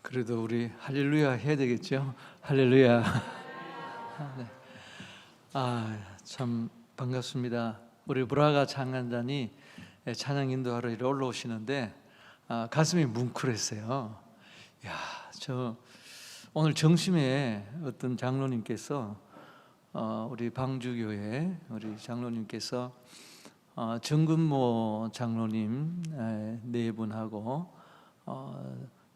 그래도 우리 할렐루야 해야 되겠죠? 할렐루야. 네. 참 반갑습니다. 우리 브라가 찬양단이 찬양 인도하러 이리 올라오시는데 가슴이 뭉클했어요. 저 오늘 정심에 어떤 장로님께서 우리 방주교회 우리 장로님께서 정근모 장로님 네 분하고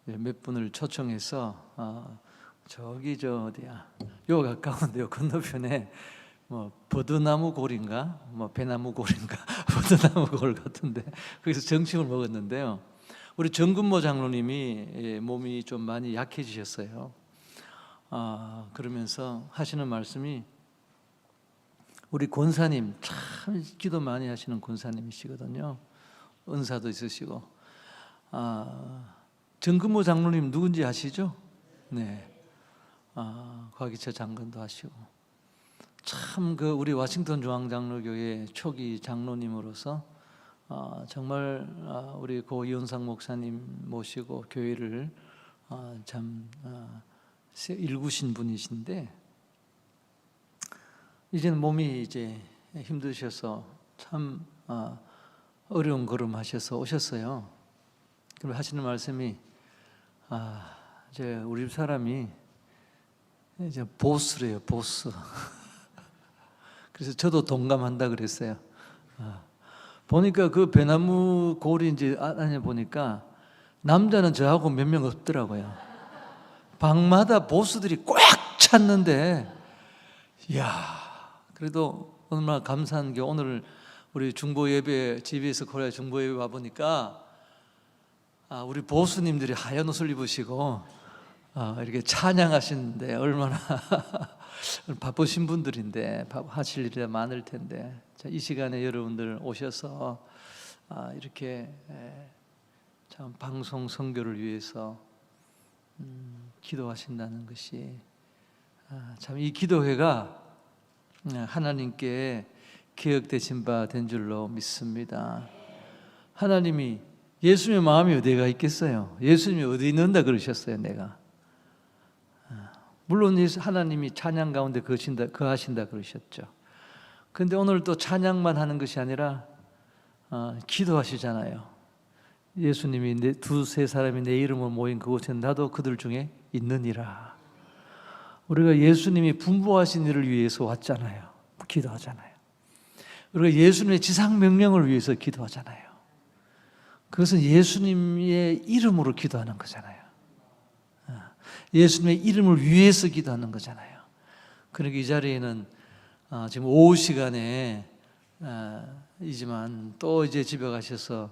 몇 분을 초청해서 저기 저 어디야? 요 가까운데요 건너편에 뭐 버드나무 골인가 뭐 배나무 골인가 버드나무 골 같은데 거기서 점심을 먹었는데요. 우리 정근모 장로님이 몸이 좀 많이 약해지셨어요. 그러면서 하시는 말씀이 우리 권사님 참 기도 많이 하시는 권사님이시거든요. 은사도 있으시고 정근모 장로님 누군지 아시죠? 네. 과기차 장관도 하시고 참 우리 워싱턴 중앙장로교회 초기 장로님으로서 정말 우리 고 이현상 목사님 모시고 교회를 참 일구신 분이신데 이제는 몸이 이제 힘드셔서 참 어려운 걸음 하셔서 오셨어요. 그럼 하시는 말씀이 이제 우리 집 사람이 이제 보스래요, 보스. 그래서 저도 동감한다 그랬어요. 보니까 그 배나무 골인지 안에 보니까 남자는 저하고 몇 명 없더라고요. 방마다 보스들이 꽉 찼는데, 그래도 얼마나 감사한 게 오늘 우리 중보 예배 GBS 코리아 중보 예배 와 보니까 우리 보수님들이 하얀 옷을 입으시고 이렇게 찬양하시는데 얼마나 바쁘신 분들인데 하실 일이 많을 텐데 이 시간에 여러분들 오셔서 이렇게 참 방송 선교를 위해서 기도하신다는 것이 참 이 기도회가 하나님께 기억되신 바 된 줄로 믿습니다. 하나님이 예수님의 마음이 어디가 있겠어요? 예수님이 어디 있는다 그러셨어요. 내가 물론 하나님이 찬양 가운데 거하신다 그러셨죠. 그런데 오늘 또 찬양만 하는 것이 아니라 기도하시잖아요. 예수님이 두세 사람이 내 이름으로 모인 그곳에 나도 그들 중에 있느니라. 우리가 예수님이 분부하신 일을 위해서 왔잖아요. 기도하잖아요. 우리가 예수님의 지상명령을 위해서 기도하잖아요. 그것은 예수님의 이름으로 기도하는 거잖아요. 예수님의 이름을 위해서 기도하는 거잖아요. 그러니까 이 자리에는 지금 오후 시간에 이지만 또 이제 집에 가셔서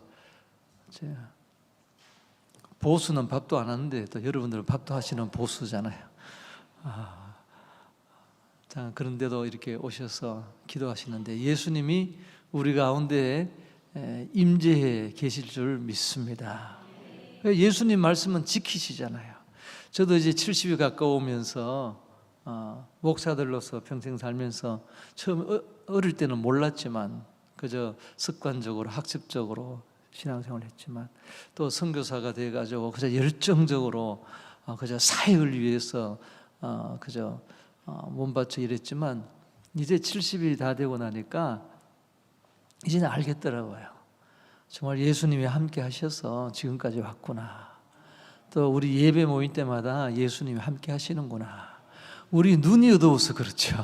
보수는 밥도 안 하는데 또 여러분들은 밥도 하시는 보수잖아요. 그런데도 이렇게 오셔서 기도하시는데 예수님이 우리 가운데 임재해 계실 줄 믿습니다. 예수님 말씀은 지키시잖아요. 저도 이제 70이 가까우면서 목사들로서 평생 살면서 처음 어릴 때는 몰랐지만 그저 습관적으로 학습적으로 신앙생활을 했지만 또 선교사가 돼가지고 그저 열정적으로 그저 사역을 위해서 그저 몸바쳐 일했지만 이제 70이 다 되고 나니까 이제는 알겠더라고요. 정말 예수님이 함께 하셔서 지금까지 왔구나. 또 우리 예배 모임 때마다 예수님이 함께 하시는구나. 우리 눈이 어두워서 그렇죠.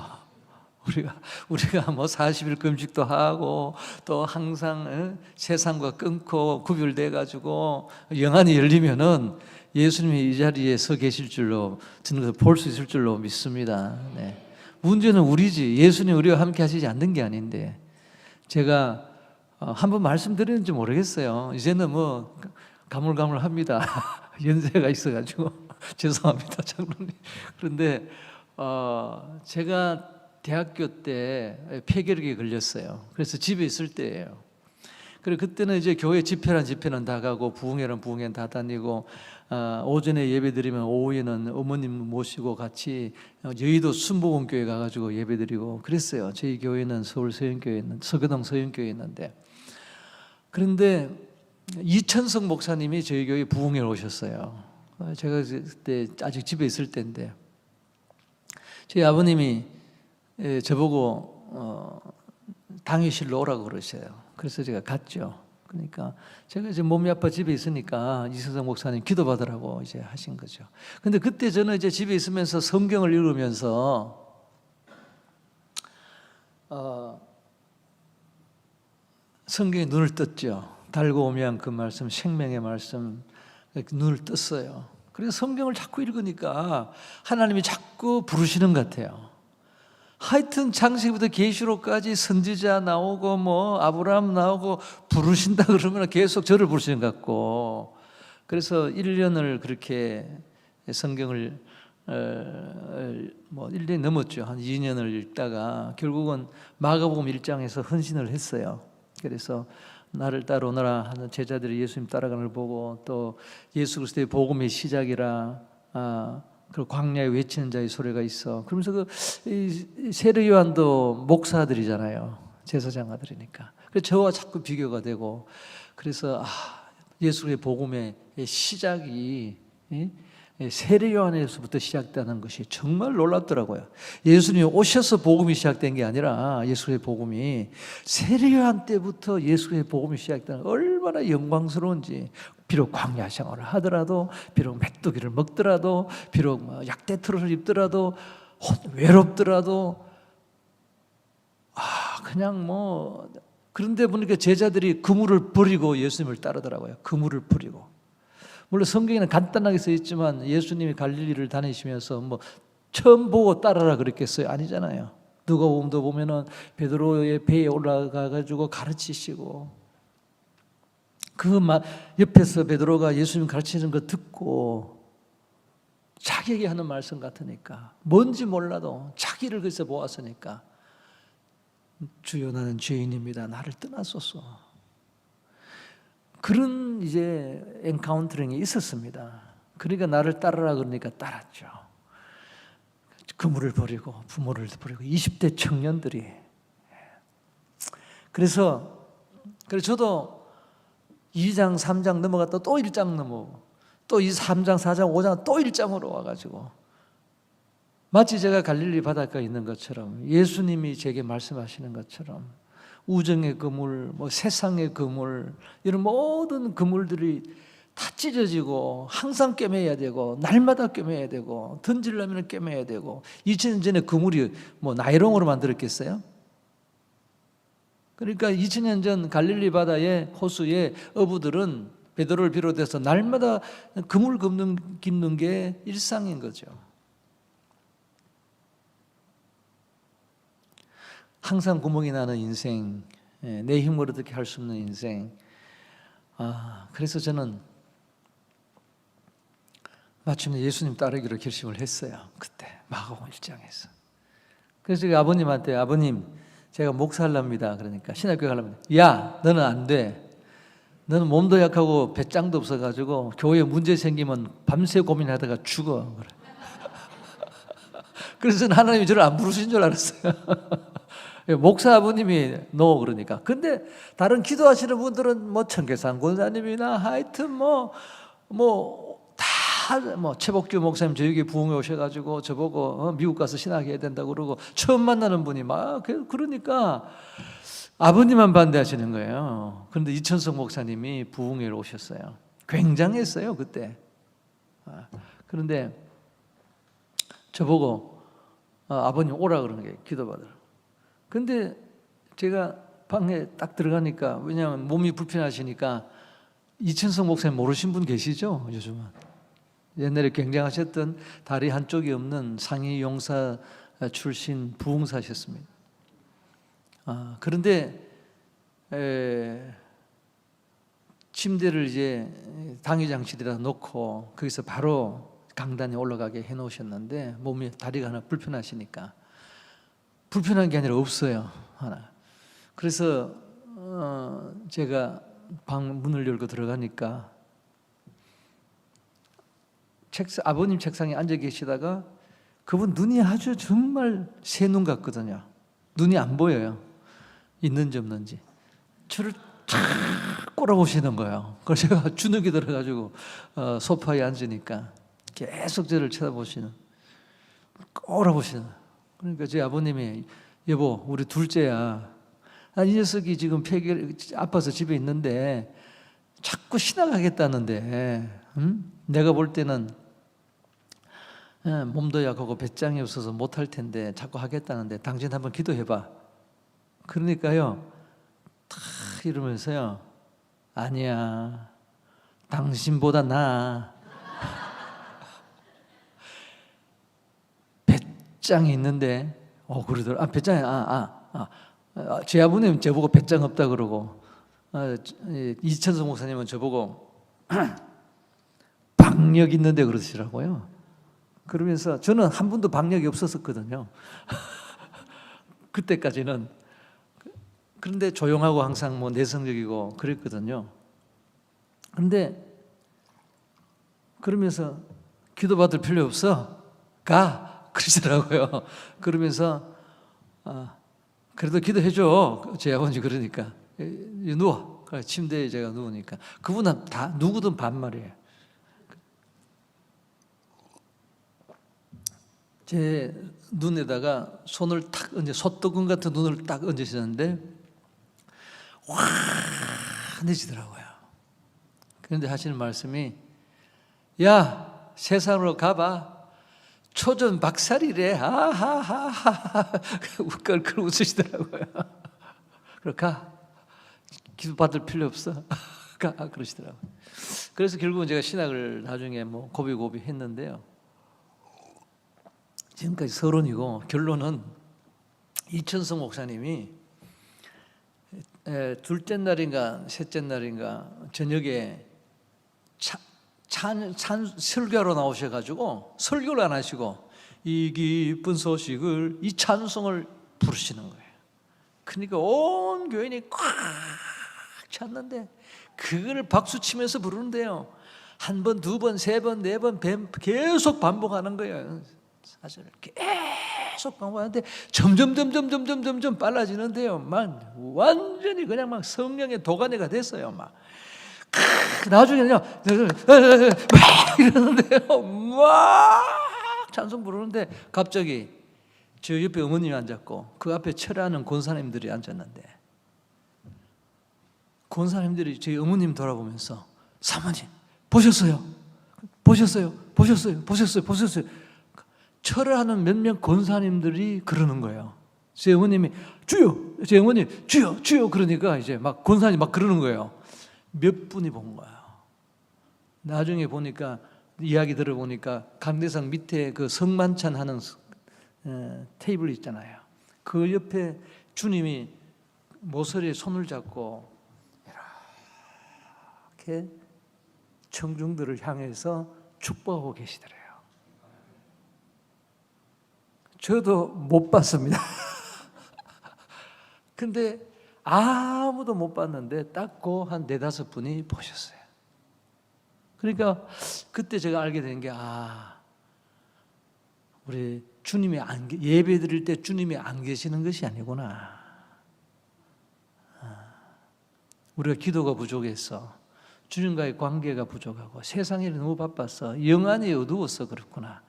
우리가 뭐 40일 금식도 하고 또 항상 세상과 끊고 구별돼 가지고 영안이 열리면은 예수님이 이 자리에 서 계실 줄로 저는 것을 볼 수 있을 줄로 믿습니다. 네. 문제는 우리지. 예수님 우리와 함께 하시지 않는 게 아닌데 제가 한번 말씀드렸는지 모르겠어요. 이제는 뭐 가물가물합니다. 연세가 있어가지고 죄송합니다, 장로님. 그런데 제가 대학교 때 폐결핵에 걸렸어요. 그래서 집에 있을 때예요. 그리고 그때는 이제 교회 집회는 다 가고 부흥회는 다 다니고 오전에 예배 드리면 오후에는 어머님 모시고 같이 여의도 순복음교회 가가지고 예배 드리고 그랬어요. 저희 교회는 서울 서교동 서영교회였는데 그런데 이천석 목사님이 저희 교회 부흥회에 오셨어요. 제가 그때 아직 집에 있을 때인데 저희 아버님이 저보고 당회실로 오라고 그러셔요. 그래서 제가 갔죠. 그러니까 제가 이제 몸이 아파 집에 있으니까 이승석 목사님 기도받으라고 이제 하신 거죠. 근데 그때 저는 이제 집에 있으면서 성경을 읽으면서 성경에 눈을 떴죠. 달고 오면 그 말씀, 생명의 말씀, 눈을 떴어요. 그래서 성경을 자꾸 읽으니까 하나님이 자꾸 부르시는 것 같아요. 하여튼 창세기부터 계시록까지 선지자 나오고 뭐 아브라함 나오고 부르신다 그러면 계속 저를 부르시는 것 같고, 그래서 1년을 그렇게 성경을 뭐 1년이 넘었죠. 한 2년을 읽다가 결국은 마가복음 1장에서 헌신을 했어요. 그래서 나를 따라오너라 하는 제자들이 예수님 따라가는 걸 보고, 또 예수 그리스도의 복음의 시작이라 그 광야에 외치는 자의 소리가 있어. 그러면서 그 세례 요한도 목사들이잖아요. 제사장 아들이니까. 그래서 저와 자꾸 비교가 되고, 그래서 예수의 복음의 시작이 세례 요한에서부터 시작되는 것이 정말 놀랍더라고요. 예수님이 오셔서 복음이 시작된 게 아니라 예수의 복음이 세례 요한 때부터 예수의 복음이 시작되는, 얼마나 영광스러운지. 비록 광야 생활을 하더라도, 비록 메뚜기를 먹더라도, 비록 약대 트롯을 입더라도, 외롭더라도, 그냥 그런데 보니까 제자들이 그물을 버리고 예수님을 따르더라고요. 그물을 버리고. 물론 성경에는 간단하게 써 있지만 예수님이 갈릴리를 다니시면서 처음 보고 따라라 그랬겠어요? 아니잖아요. 누가복음도 보면은 베드로의 배에 올라가 가지고 가르치시고, 그 옆에서 베드로가 예수님 가르치는 거 듣고 자기에게 하는 말씀 같으니까, 뭔지 몰라도 자기를 거기서 보았으니까, 주여 나는 죄인입니다. 나를 떠나소서. 그런 이제 엔카운터링이 있었습니다. 그러니까 나를 따르라 그러니까 따랐죠. 그물을 버리고 부모를 버리고 20대 청년들이. 그래서 저도 2장 3장 넘어갔다 또 1장 넘어오고, 또 3장 4장 5장 또 1장으로 와가지고, 마치 제가 갈릴리 바닷가에 있는 것처럼, 예수님이 제게 말씀하시는 것처럼 우정의 그물, 세상의 그물, 이런 모든 그물들이 다 찢어지고 항상 꿰매야 되고, 날마다 꿰매야 되고, 던지려면 꿰매야 되고. 2000년 전에 그물이 나이롱으로 만들었겠어요? 그러니까 2000년 전 갈릴리 바다의 호수의 어부들은 베드로를 비롯해서 날마다 그물 깁는 게 일상인 거죠. 항상 구멍이 나는 인생, 내 힘으로 어떻게 할 수 없는 인생. 그래서 저는 마침내 예수님 따르기로 결심을 했어요. 그때 마가복음 1장에서. 그래서 제가 아버님한테, 아버님 제가 목사하랍니다. 그러니까 신학교에 가려면, 야 너는 안 돼. 너는 몸도 약하고 배짱도 없어가지고 교회에 문제 생기면 밤새 고민하다가 죽어. 그래서 하나님이 저를 안 부르신 줄 알았어요. 목사 아버님이 그러니까. 근데 다른 기도하시는 분들은 청계산 권사님이나 하여튼 최복규 목사님 저에게 부흥에 오셔가지고 저보고 미국 가서 신학해야 된다고 그러고, 처음 만나는 분이 그러니까 아버님만 반대하시는 거예요. 그런데 이천석 목사님이 부흥회로 오셨어요. 굉장했어요 그때. 그런데 저보고 아버님 오라 그러는 게 기도받으라. 근데 제가 방에 딱 들어가니까, 왜냐하면 몸이 불편하시니까, 이천석 목사님 모르신 분 계시죠? 요즘은 옛날에 굉장하셨던, 다리 한쪽이 없는 상위 용사 출신 부흥사셨습니다. 그런데 침대를 이제 당위장실에다 놓고 거기서 바로 강단에 올라가게 해놓으셨는데, 몸이 다리가 하나 불편하시니까, 불편한 게 아니라 없어요 하나. 그래서 제가 방 문을 열고 들어가니까 아버님 책상에 앉아 계시다가, 그분 눈이 아주 정말 새 눈 같거든요. 눈이 안 보여요. 있는지 없는지. 저를 탁 꼬라보시는 거예요. 그래서 제가 주눅이 들어가지고 소파에 앉으니까 계속 저를 쳐다보시는, 꼬라보시는. 그러니까 제 아버님이 여보 우리 둘째야. 이 녀석이 지금 폐결 아파서 집에 있는데 자꾸 신학하겠다는데 내가 볼 때는 몸도 약하고 배짱이 없어서 못할 텐데 자꾸 하겠다는데 당신 한번 기도해봐. 그러니까요 탁 이러면서요 아니야 당신보다 나아. 배짱이 있는데 그러더라. 배짱이 제 아버님 저보고 배짱 없다 그러고 이천성 목사님은 저보고 박력 있는데 그러시더라고요. 그러면서 저는 한 번도 박력이 없었거든요. 그때까지는. 그런데 조용하고 항상 뭐 내성적이고 그랬거든요. 그런데 그러면서 기도받을 필요 없어 가 그러시더라고요. 그러면서 그래도 기도해줘. 제 아버지 그러니까 누워. 침대에 제가 누우니까 그분은 다 누구든 반말이에요. 제 눈에다가 손을 탁 얹어 솥뚜껑 같은 눈을 딱 얹으시는데 환해지더라고요. 그런데 하시는 말씀이 야 세상으로 가봐. 초전 박살이래. 하하하하. 껄껄 웃으시더라고요. 그래 가. 기도 받을 필요 없어. 가 그러시더라고요. 그래서 결국은 제가 신학을 나중에 뭐 고비고비 했는데요. 지금까지 서론이고 결론은 이천성 목사님이 둘째 날인가 셋째 날인가 저녁에 설교하러 나오셔가지고 설교를 안 하시고 이 기쁜 소식을 이 찬송을 부르시는 거예요. 그러니까 온 교인이 꽉 찼는데 그걸 박수 치면서 부르는데요. 한 번, 두 번, 세 번, 네 번 계속 반복하는 거예요. 사실 계속 반복하는데 점점 빨라지는데요. 막 완전히 그냥 막 성령의 도가니가 됐어요. 막 나중에는요 막 이러는데요. 막 찬송 부르는데 갑자기 저 옆에 어머님이 앉았고 그 앞에 철하는 권사님들이 앉았는데 권사님들이 저희 어머님 돌아보면서 사모님 보셨어요? 철을 하는 몇몇 권사님들이 그러는 거예요. 제 어머님이 주여, 제 어머님 주여 그러니까 이제 막 권사님 막 그러는 거예요. 몇 분이 본 거예요. 나중에 보니까 이야기 들어보니까 강대상 밑에 그 성만찬 하는 테이블 있잖아요. 그 옆에 주님이 모서리에 손을 잡고 이렇게 청중들을 향해서 축복하고 계시더래요. 저도 못 봤습니다. 근데 아무도 못 봤는데 딱 그 한 네다섯 분이 보셨어요. 그러니까 그때 제가 알게 된 게 우리 주님이 예배 드릴 때 주님이 안 계시는 것이 아니구나. 우리가 기도가 부족해서 주님과의 관계가 부족하고 세상이 너무 바빠서 영안이 어두워서 그렇구나.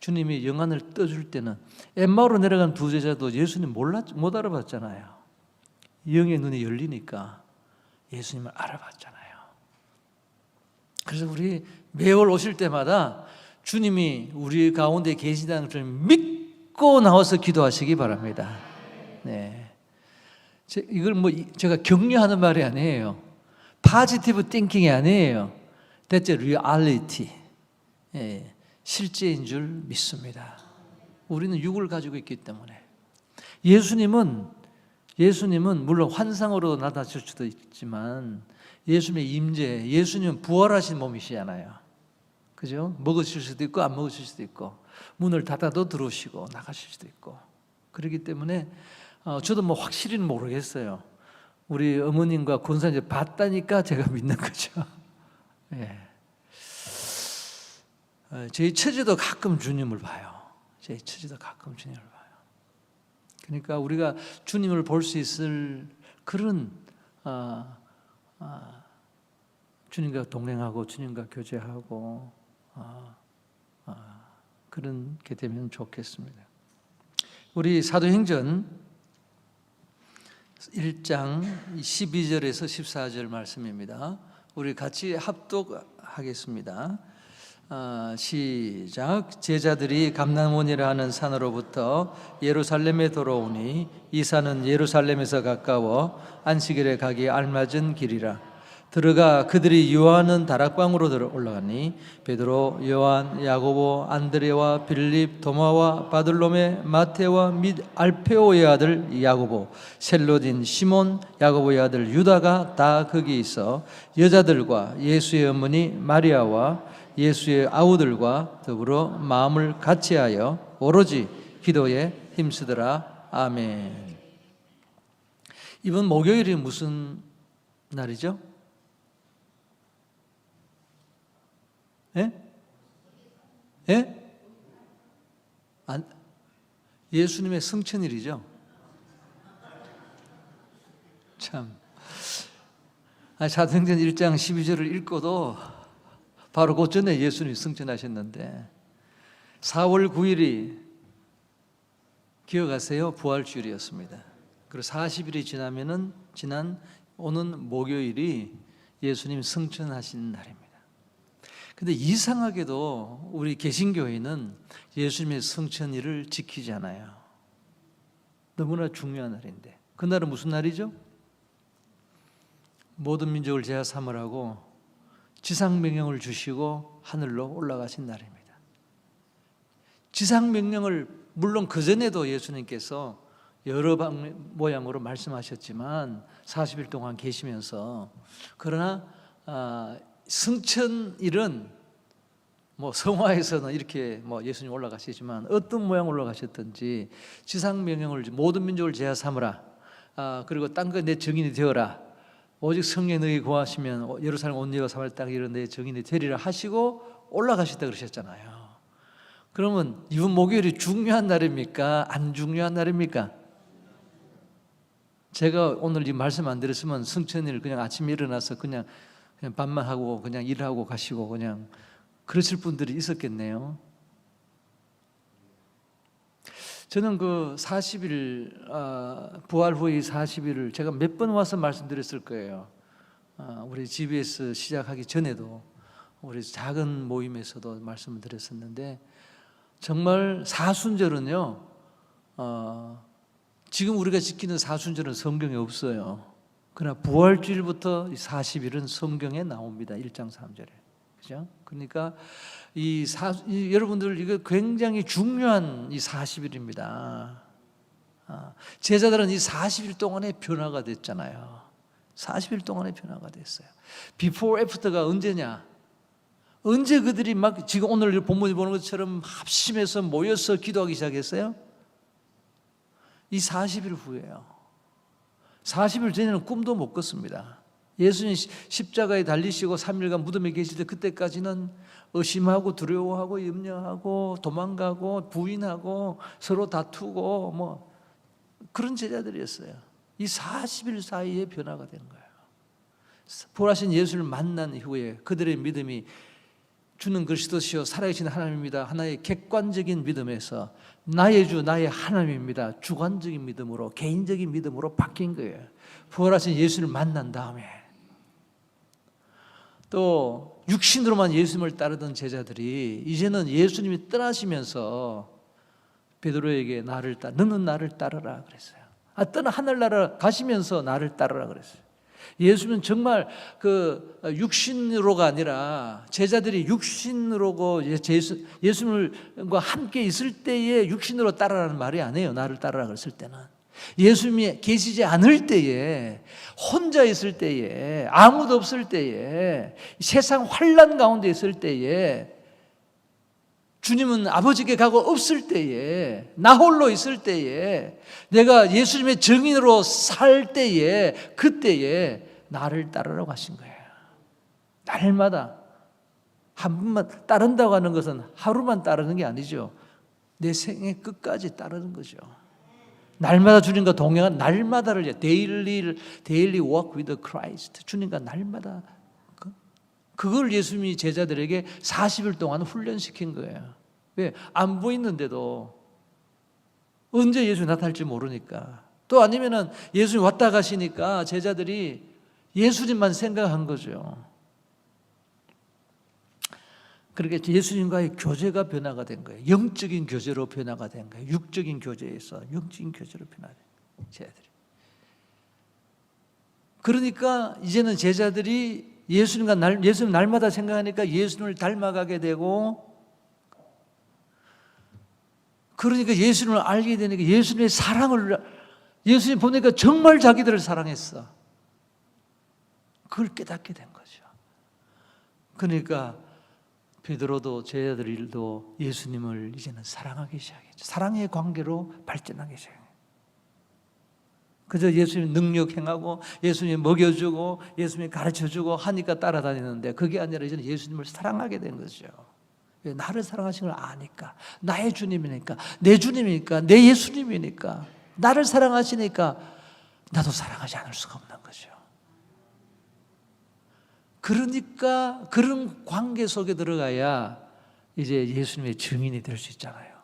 주님이 영안을 떠줄 때는 엠마오로 내려간 두 제자도 예수님 못 알아봤잖아요. 영의 눈이 열리니까 예수님을 알아봤잖아요. 그래서 우리 매월 오실 때마다 주님이 우리 가운데 계시다는 것을 믿고 나와서 기도하시기 바랍니다. 네. 이걸 뭐 제가 격려하는 말이 아니에요. 포지티브 띵킹이 아니에요. That's a reality. 예, 실제인 줄 믿습니다. 우리는 육을 가지고 있기 때문에. 예수님은 물론 환상으로 나타나실 수도 있지만 예수님의 임재, 예수님은 부활하신 몸이시잖아요. 그죠? 먹으실 수도 있고 안 먹으실 수도 있고 문을 닫아도 들어오시고 나가실 수도 있고 그렇기 때문에 저도 뭐 확실히는 모르겠어요. 우리 어머님과 권사님 봤다니까 제가 믿는 거죠. 예. 저희 처제도 가끔 주님을 봐요. 저희 처제도 가끔 주님을 봐요. 그러니까 우리가 주님을 볼 수 있을 그런 주님과 동행하고 주님과 교제하고 그렇게 되면 좋겠습니다. 우리 사도행전 1장 12절에서 14절 말씀입니다. 우리 같이 합독하겠습니다. 시작. 제자들이 감람원이라 하는 산으로부터 예루살렘에 돌아오니 이 산은 예루살렘에서 가까워 안식일에 가기 알맞은 길이라. 들어가 그들이 유하는 다락방으로 올라가니 베드로, 요한, 야고보, 안드레와 빌립, 도마와 바들로메, 마테와 및 알페오의 아들 야고보, 셀로딘, 시몬, 야고보의 아들 유다가 다 거기 있어 여자들과 예수의 어머니 마리아와 예수의 아우들과 더불어 마음을 같이하여 오로지 기도에 힘쓰더라. 아멘. 이번 목요일이 무슨 날이죠? 예? 예수님의 승천일이죠. 참. 사도행전 1장 12절을 읽고도 바로 그 전에 예수님이 승천하셨는데 4월 9일이 기억하세요? 부활주일이었습니다. 그리고 40일이 지나면은 오는 목요일이 예수님 승천하신 날입니다. 근데 이상하게도 우리 개신교회는 예수님의 승천일을 지키지 않아요. 너무나 중요한 날인데. 그날은 무슨 날이죠? 모든 민족을 제하 삼으라고 지상명령을 주시고 하늘로 올라가신 날입니다. 지상명령을 물론 그전에도 예수님께서 여러 모양으로 말씀하셨지만 40일 동안 계시면서 그러나 승천일은 성화에서는 이렇게 예수님 올라가시지만 어떤 모양으로 올라가셨든지 지상명령을 모든 민족을 제하 삼으라. 그리고 땅과 내 증인이 되어라. 오직 성령이 너희 구하시면 예루살렘 온 여호 사마리아 땅 이런 내 증인이 되리라 하시고 올라가셨다 그러셨잖아요. 그러면 이번 목요일이 중요한 날입니까? 안 중요한 날입니까? 제가 오늘 이 말씀 안 드렸으면 승천일 그냥 아침에 일어나서 그냥 밥만 하고 그냥 일하고 가시고 그냥 그러실 분들이 있었겠네요. 저는 그 40일 부활 후의 40일을 제가 몇 번 와서 말씀드렸을 거예요. 우리 GBS 시작하기 전에도 우리 작은 모임에서도 말씀을 드렸었는데 정말 사순절은요 지금 우리가 지키는 사순절은 성경에 없어요. 그러나 부활주일부터 40일은 성경에 나옵니다. 1장 3절에. 그죠? 그러니까 여러분들 이거 굉장히 중요한 이 40일입니다. 제자들은 이 40일 동안에 변화가 됐잖아요. 40일 동안에 변화가 됐어요. Before, After가 언제냐? 언제 그들이 막 지금 오늘 본문에 보는 것처럼 합심해서 모여서 기도하기 시작했어요? 이 40일 후에요. 40일 전에는 꿈도 못 꿨습니다. 예수님 십자가에 달리시고 3일간 무덤에 계실 때 그때까지는 의심하고 두려워하고 염려하고 도망가고 부인하고 서로 다투고 그런 제자들이었어요. 이 40일 사이에 변화가 된 거예요. 부활하신 예수를 만난 이후에 그들의 믿음이 주는 그리스도시요 살아계신 하나님입니다. 하나의 객관적인 믿음에서 나의 주 나의 하나님입니다. 주관적인 믿음으로 개인적인 믿음으로 바뀐 거예요. 부활하신 예수를 만난 다음에 또 육신으로만 예수님을 따르던 제자들이 이제는 예수님이 떠나시면서 베드로에게 너는 나를 따르라 그랬어요. 하늘나라 가시면서 나를 따르라 그랬어요. 예수는 정말 그 육신으로가 아니라 제자들이 육신으로고 예수님과 함께 있을 때에 육신으로 따르라는 말이 아니에요. 나를 따르라 그랬을 때는 예수님이 계시지 않을 때에 혼자 있을 때에 아무도 없을 때에 세상 환난 가운데 있을 때에 주님은 아버지께 가고 없을 때에 나 홀로 있을 때에 내가 예수님의 증인으로 살 때에 그때에 나를 따르라고 하신 거예요. 날마다 한 번만 따른다고 하는 것은 하루만 따르는 게 아니죠. 내 생애 끝까지 따르는 거죠. 날마다 주님과 동행한 날마다를 daily walk with Christ. 주님과 날마다 그걸 예수님이 제자들에게 40일 동안 훈련시킨 거예요. 왜? 안 보이는데도 언제 예수님이 나타날지 모르니까. 또 아니면은 예수님이 왔다 가시니까 제자들이 예수님만 생각한 거죠. 그렇게 예수님과의 교제가 변화가 된 거예요. 영적인 교제로 변화가 된 거예요. 육적인 교제에서 영적인 교제로 변화된 제자들이. 그러니까 이제는 제자들이 예수님 날마다 생각하니까 예수님을 닮아가게 되고, 그러니까 예수님을 알게 되니까 예수님의 사랑을, 예수님 보니까 정말 자기들을 사랑했어. 그걸 깨닫게 된 거죠. 그러니까 베드로도 제자들도 예수님을 이제는 사랑하기 시작했죠. 사랑의 관계로 발전하기 시작해요. 그저 예수님 능력 행하고 예수님 먹여주고 예수님 가르쳐주고 하니까 따라다니는데, 그게 아니라 이제는 예수님을 사랑하게 된 거죠. 나를 사랑하시는 걸 아니까, 나의 주님이니까, 내 주님이니까, 내 예수님이니까, 나를 사랑하시니까 나도 사랑하지 않을 수가 없는 거죠. 그러니까 그런 관계 속에 들어가야 이제 예수님의 증인이 될 수 있잖아요.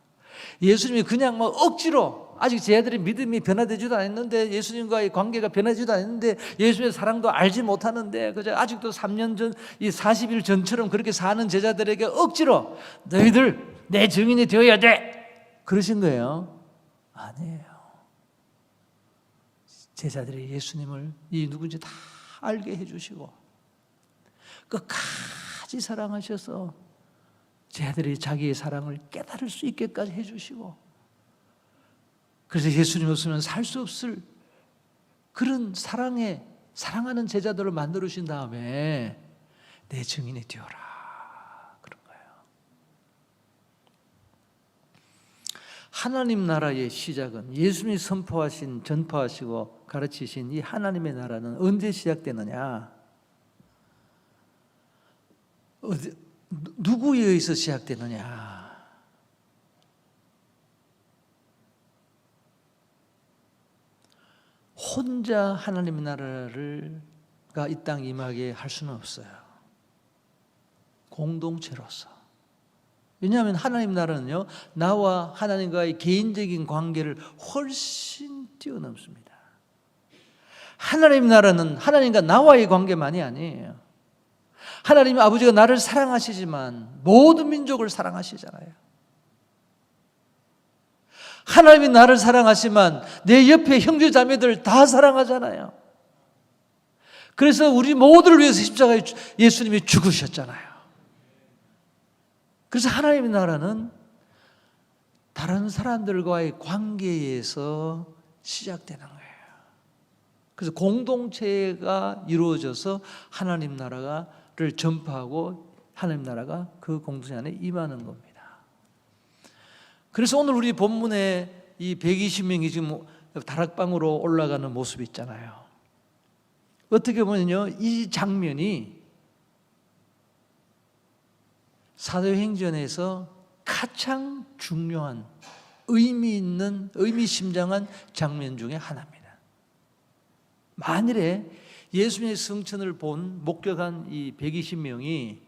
예수님이 그냥 뭐 억지로, 아직 제자들이 믿음이 변화되지도 않았는데, 예수님과의 관계가 변화되지도 않았는데, 예수님의 사랑도 알지 못하는데, 그저 아직도 3년 전, 이 40일 전처럼 그렇게 사는 제자들에게 억지로 너희들 내 증인이 되어야 돼, 그러신 거예요. 아니에요. 제자들이 예수님을 이 누군지 다 알게 해주시고 끝까지 사랑하셔서 제자들이 자기의 사랑을 깨달을 수 있게까지 해주시고, 그래서 예수님 없으면 살 수 없을 그런 사랑하는 제자들을 만들어 주신 다음에 내 증인이 되어라, 그런 거예요. 하나님 나라의 시작은 예수님이 전파하시고 가르치신 이 하나님의 나라는 언제 시작되느냐? 누구에 의해서 시작되느냐? 혼자 하나님의 나라가 이 땅 임하게 할 수는 없어요. 공동체로서. 왜냐하면 하나님 나라는요, 나와 하나님과의 개인적인 관계를 훨씬 뛰어넘습니다. 하나님 나라는 하나님과 나와의 관계만이 아니에요. 하나님 아버지가 나를 사랑하시지만 모든 민족을 사랑하시잖아요. 하나님이 나를 사랑하시지만 내 옆에 형제 자매들 다 사랑하잖아요. 그래서 우리 모두를 위해서 십자가에 예수님이 죽으셨잖아요. 그래서 하나님의 나라는 다른 사람들과의 관계에서 시작되는 거예요. 그래서 공동체가 이루어져서 하나님 나라를 전파하고 하나님 나라가 그 공동체 안에 임하는 겁니다. 그래서 오늘 우리 본문에 이 120명이 지금 다락방으로 올라가는 모습이 있잖아요. 어떻게 보면요, 이 장면이 사도행전에서 가장 중요한 의미심장한 장면 중에 하나입니다. 만일에 예수님의 성천을 목격한 이 120명이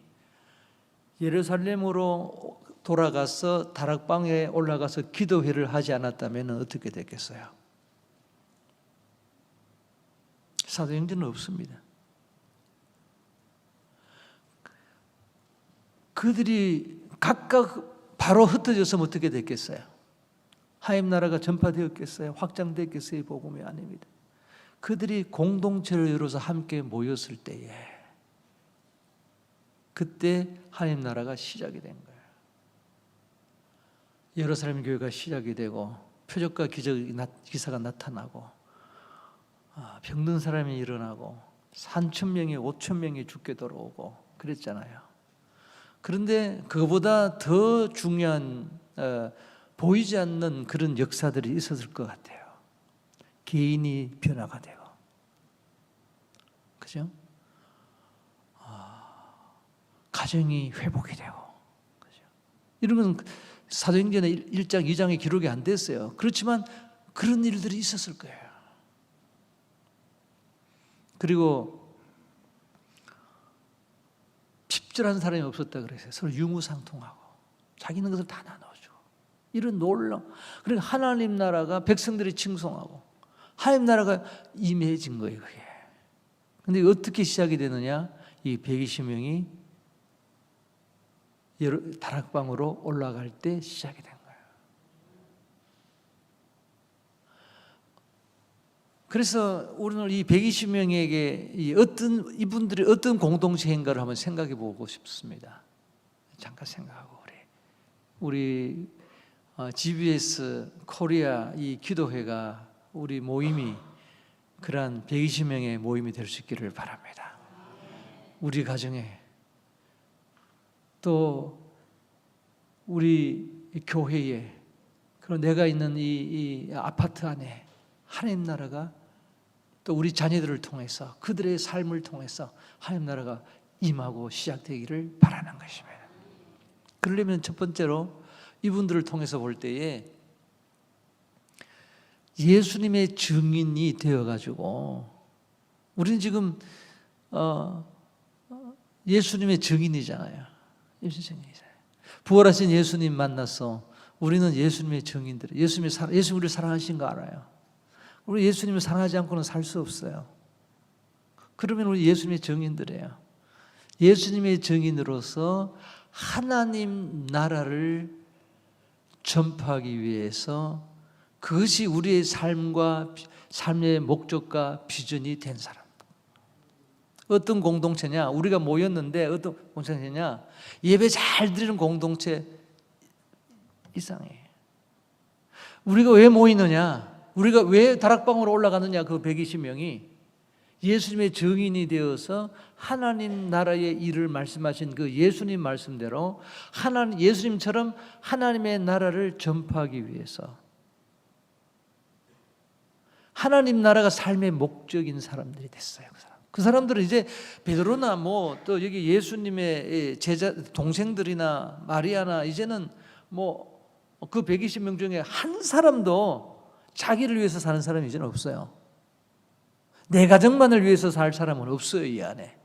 예루살렘으로 돌아가서 다락방에 올라가서 기도회를 하지 않았다면 어떻게 됐겠어요? 사도행전은 없습니다. 그들이 각각 바로 흩어졌으면 어떻게 됐겠어요? 하나님 나라가 전파되었겠어요? 확장됐겠어요? 복음이 아닙니다. 그들이 공동체를 이루어서 함께 모였을 때에 그때 하나님 나라가 시작이 된 거예요. 예루살렘 교회가 시작이 되고 표적과 기사가 나타나고 병든 사람이 일어나고 3,000명이 5,000명이 죽게 돌아오고 그랬잖아요. 그런데 그거보다 더 중요한 보이지 않는 그런 역사들이 있었을 것 같아요. 개인이 변화가 되고, 그죠? 가정이 회복이 되고, 그죠? 이런 건 사도행전의 1장, 2장에 기록이 안 됐어요. 그렇지만 그런 일들이 있었을 거예요. 그리고 핍절한 사람이 없었다 그랬어요. 서로 유무상통하고 자기는 것을 다 나눠주고 이런 놀라운, 그러니까 하나님 나라가 백성들이 칭송하고 하나님 나라가 임해진 거예요. 그게. 근데 어떻게 시작이 되느냐? 이 120명이 다락방으로 올라갈 때 시작이 된 거예요. 그래서 우리는 이 120명에게 이분들이 어떤 공동체인가를 한번 생각해 보고 싶습니다. 잠깐 생각하고 우리 GBS 코리아 이 기도회가 우리 모임이 그러한 120명의 모임이 될 수 있기를 바랍니다. 우리 가정에 또 우리 교회에 그리고 내가 있는 이 아파트 안에 하나님 나라가 또 우리 자녀들을 통해서 그들의 삶을 통해서 하나님 나라가 임하고 시작되기를 바라는 것입니다. 그러려면 첫 번째로 이분들을 통해서 볼 때에 예수님의 증인이 되어가지고 우리는 지금 예수님의 증인이잖아요. 부활하신 예수님 만나서 우리는 예수님의 증인들, 예수님 우리를 사랑하신 거 알아요. 우리 예수님을 사랑하지 않고는 살 수 없어요. 그러면 우리 예수님의 증인들이에요. 예수님의 증인으로서 하나님 나라를 전파하기 위해서 그것이 우리의 삶의 목적과 비전이 된 사람. 어떤 공동체냐? 우리가 모였는데 어떤 공동체냐? 예배 잘 드리는 공동체 이상해. 우리가 왜 모이느냐? 우리가 왜 다락방으로 올라가느냐? 그 120명이 예수님의 증인이 되어서 하나님 나라의 일을 말씀하신 그 예수님 말씀대로 예수님처럼 하나님의 나라를 전파하기 위해서 하나님 나라가 삶의 목적인 사람들이 됐어요. 그 사람들은 이제 베드로나 뭐 또 여기 예수님의 제자 동생들이나 마리아나 이제는 뭐 그 120명 중에 한 사람도 자기를 위해서 사는 사람이 이제는 없어요. 내 가정만을 위해서 살 사람은 없어요. 이 안에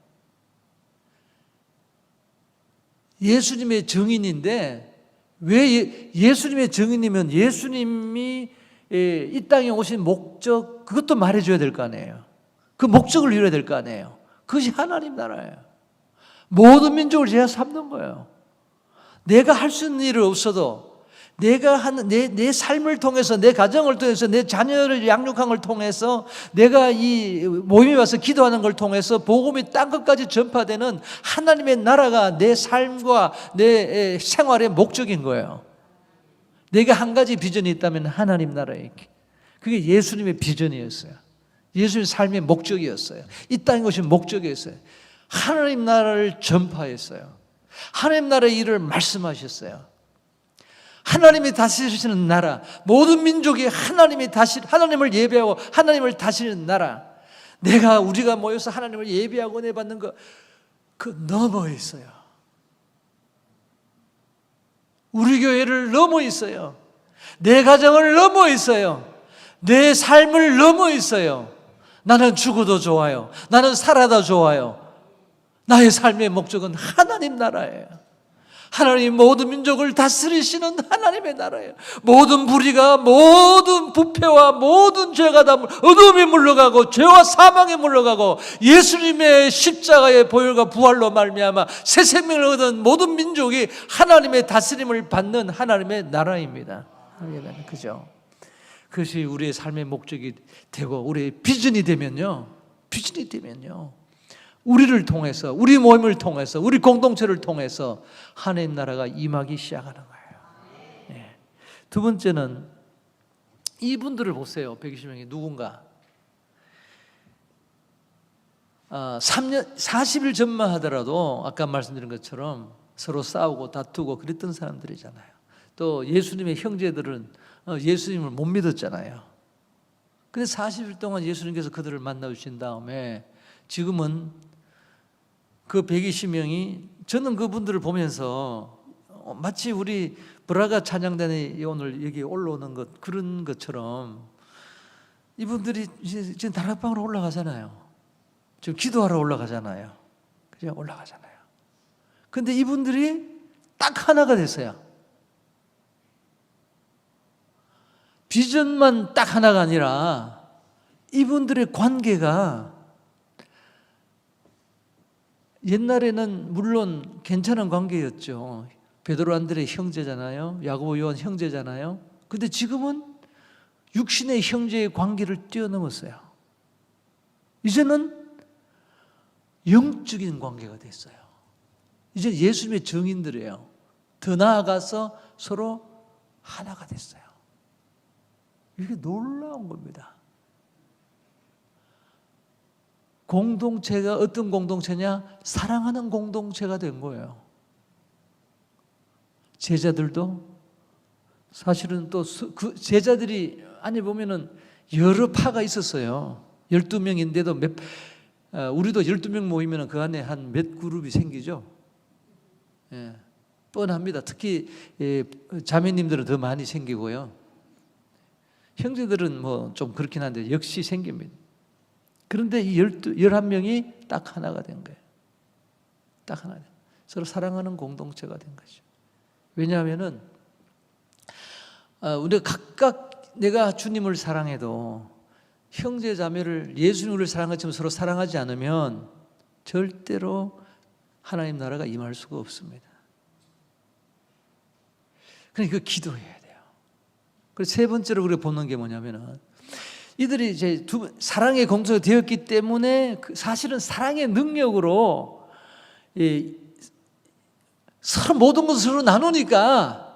예수님의 증인인데, 왜 예수님의 증인이면 예수님이 이 땅에 오신 목적, 그것도 말해줘야 될 거 아니에요. 그 목적을 이뤄야 될 거 아니에요. 그것이 하나님 나라예요. 모든 민족을 제가 삼는 거예요. 내가 할 수 있는 일은 없어도 내가 하는 내 삶을 통해서, 내 가정을 통해서, 내 자녀를 양육한 걸 통해서, 내가 이 모임에 와서 기도하는 걸 통해서 복음이 땅 끝까지 전파되는 하나님의 나라가 내 삶과 내 생활의 목적인 거예요. 내가 한 가지 비전이 있다면 하나님 나라에, 그게 예수님의 비전이었어요. 예수님의 삶의 목적이었어요. 이 땅에 오신 목적이었어요. 하나님 나라를 전파했어요. 하나님 나라의 일을 말씀하셨어요. 하나님이 다스리시는 나라, 모든 민족이 하나님을 예배하고 하나님을 다스리는 나라, 우리가 모여서 하나님을 예배하고 은혜 받는 그 넘어 있어요. 우리 교회를 넘어 있어요. 내 가정을 넘어 있어요. 내 삶을 넘어 있어요. 나는 죽어도 좋아요. 나는 살아도 좋아요. 나의 삶의 목적은 하나님 나라예요. 하나님 모든 민족을 다스리시는 하나님의 나라예요. 모든 불의가, 모든 부패와 모든 죄가 다 어둠이 물러가고 죄와 사망이 물러가고 예수님의 십자가의 보혈과 부활로 말미암아 새 생명을 얻은 모든 민족이 하나님의 다스림을 받는 하나님의 나라입니다. 그죠? 그것이 우리의 삶의 목적이 되고 우리의 비전이 되면요, 우리를 통해서, 우리 모임을 통해서, 우리 공동체를 통해서 하나님 나라가 임하기 시작하는 거예요. 네. 두 번째는 이분들을 보세요. 120명이 누군가 40일 전만 하더라도 아까 말씀드린 것처럼 서로 싸우고 다투고 그랬던 사람들이잖아요. 또 예수님의 형제들은 예수님을 못 믿었잖아요. 근데 40일 동안 예수님께서 그들을 만나주신 다음에 지금은 그 120명이, 저는 그분들을 보면서 마치 우리 브라가 찬양단이 오늘 여기 올라오는 그런 것처럼 이분들이 이제 지금 다락방으로 올라가잖아요. 지금 기도하러 올라가잖아요. 그냥 올라가잖아요. 근데 이분들이 딱 하나가 됐어요. 비전만 딱 하나가 아니라 이분들의 관계가 옛날에는 물론 괜찮은 관계였죠. 베드로 안드레 형제잖아요. 야고보 요한 형제잖아요. 근데 지금은 육신의 형제의 관계를 뛰어넘었어요. 이제는 영적인 관계가 됐어요. 이제 예수님의 증인들이에요. 더 나아가서 서로 하나가 됐어요. 이게 놀라운 겁니다. 공동체가 어떤 공동체냐? 사랑하는 공동체가 된 거예요. 제자들도 사실은 또 그 제자들이 안에 보면은 여러 파가 있었어요. 12명인데도 우리도 12명 모이면 그 안에 한 몇 그룹이 생기죠. 예, 뻔합니다. 특히 자매님들은 더 많이 생기고요. 형제들은 뭐 좀 그렇긴 한데 역시 생깁니다. 그런데 이 11명이 딱 하나가 된 거예요. 딱 하나. 서로 사랑하는 공동체가 된 거죠. 왜냐하면은 우리가 각각 내가 주님을 사랑해도 형제 자매를 예수님을 사랑한 것처럼 서로 사랑하지 않으면 절대로 하나님 나라가 임할 수가 없습니다. 그러니까 기도해야 돼요. 그리고 세 번째로 우리가 보는 게 뭐냐면은 이들이 이제 사랑의 공동체가 되었기 때문에 사실은 사랑의 능력으로 서로 모든 것을 서로 나누니까